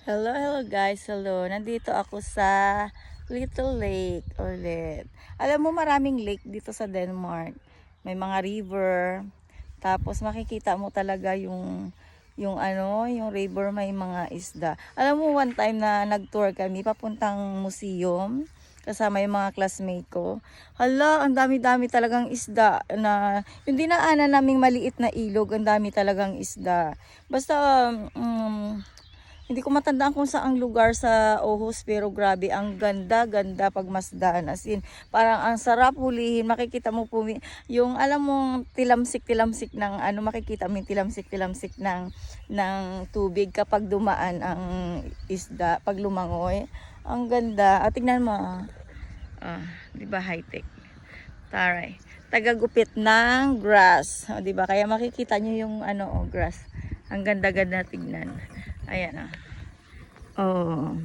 Hello, hello guys. Hello. Nandito ako sa Little Lake ulit. Alam mo maraming lake dito sa Denmark. May mga river. Tapos makikita mo talaga yung river may mga isda. Alam mo one time na nag-tour kami papuntang museum kasama yung mga classmate ko. Hala, ang dami-dami talagang isda na yung dinaanan naming maliit na ilog, ang dami talagang isda. Basta hindi ko matandaan kung saang lugar sa Ohos, pero grabe, ang ganda-ganda pagmasdan. As in, parang ang sarap hulihin. Makikita mo po yung alam mong tilamsik-tilamsik ng makikita mo yung tilamsik-tilamsik ng tubig kapag dumaan ang isda, pag lumangoy. Ang ganda. At tingnan mo, di ba high-tech? Taray. Tagagupit ng grass. O, di ba? Kaya makikita nyo yung grass. Ang ganda-ganda tignan. Ayan oh.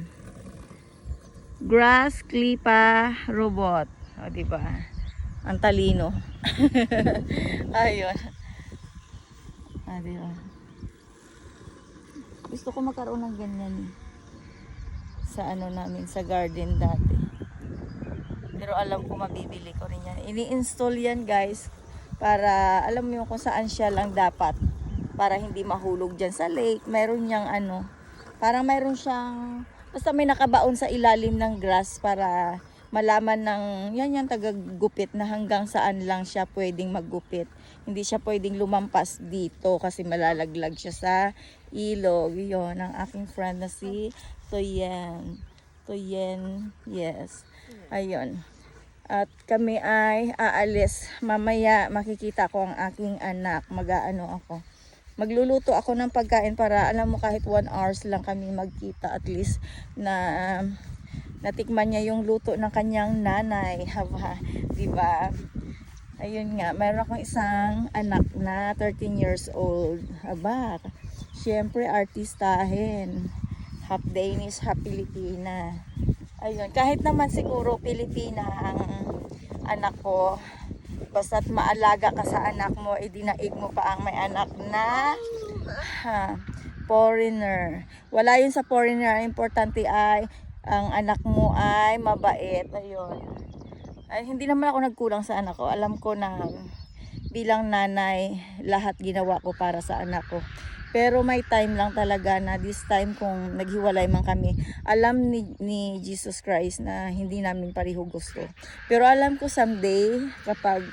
Grass Clipper robot. O, di ba? Ang talino. Ayun. Di ba? Gusto ko magkaroon ng ganyan sa namin, sa garden dati. Pero alam ko mabibili ko rin yan. Ini-install yan guys para alam mo yung kung saan siya lang dapat. Para hindi mahulog dyan sa lake. Mayroon niyang parang mayroon siyang, basta may nakabaon sa ilalim ng grass para malaman ng, yan tagagupit na hanggang saan lang siya pwedeng maggupit. Hindi siya pwedeng lumampas dito kasi malalaglag siya sa ilog. Yun, ang aking friend na si Toyen. Toyen, yes. Ayun. At kami ay aalis. Mamaya makikita ko ang aking anak. Ako. Magluluto ako ng pagkain para alam mo kahit 1 hours lang kami magkita at least na natikman niya yung luto ng kanyang nanay. Haba, di ba? Ayun nga, mayroon akong isang anak na 13 years old. Haba, syempre artistahin. Half Danish, half Pilipina. Ayun, kahit naman siguro Pilipina ang anak ko, basta't maalaga ka sa anak mo, dinaig mo pa ang may anak na foreigner. Wala yun sa foreigner. Ang importante ay ang anak mo ay mabait. Ayun. Ay, hindi naman ako nagkulang sa anak ko. Alam ko na bilang nanay, lahat ginawa ko para sa anak ko. Pero may time lang talaga na this time kung naghiwalay man kami, alam ni Jesus Christ na hindi namin pareho gusto. Pero alam ko someday, kapag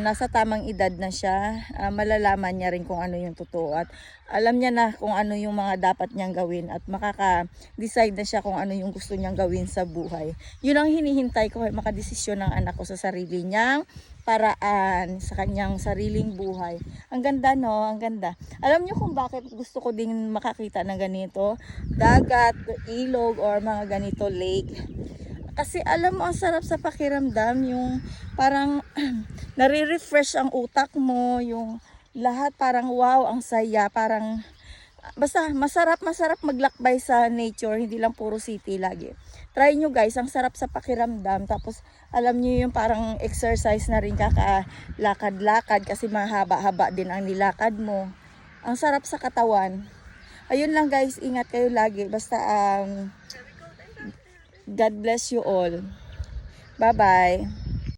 nasa tamang edad na siya, malalaman niya rin kung ano yung totoo. At alam niya na kung ano yung mga dapat niyang gawin. At makaka-decide na siya kung ano yung gusto niyang gawin sa buhay. Yun ang hinihintay ko, makadesisyon ng anak ko sa sarili niyang paraan sa kanyang sariling buhay. Ang ganda no, ang ganda. Alam niyo kung bakit gusto ko din makakita ng ganito? Dagat, ilog, or mga ganito lake. Kasi alam mo, ang sarap sa pakiramdam, yung parang nare-refresh ang utak mo, yung lahat parang wow, ang saya, parang basta masarap maglakbay sa nature, hindi lang puro city lagi. Try nyo guys, ang sarap sa pakiramdam. Tapos alam nyo yung parang exercise na rin, kakalakad-lakad kasi mahaba-haba din ang nilakad mo. Ang sarap sa katawan. Ayun lang guys, ingat kayo lagi. Basta God bless you all. Bye-bye.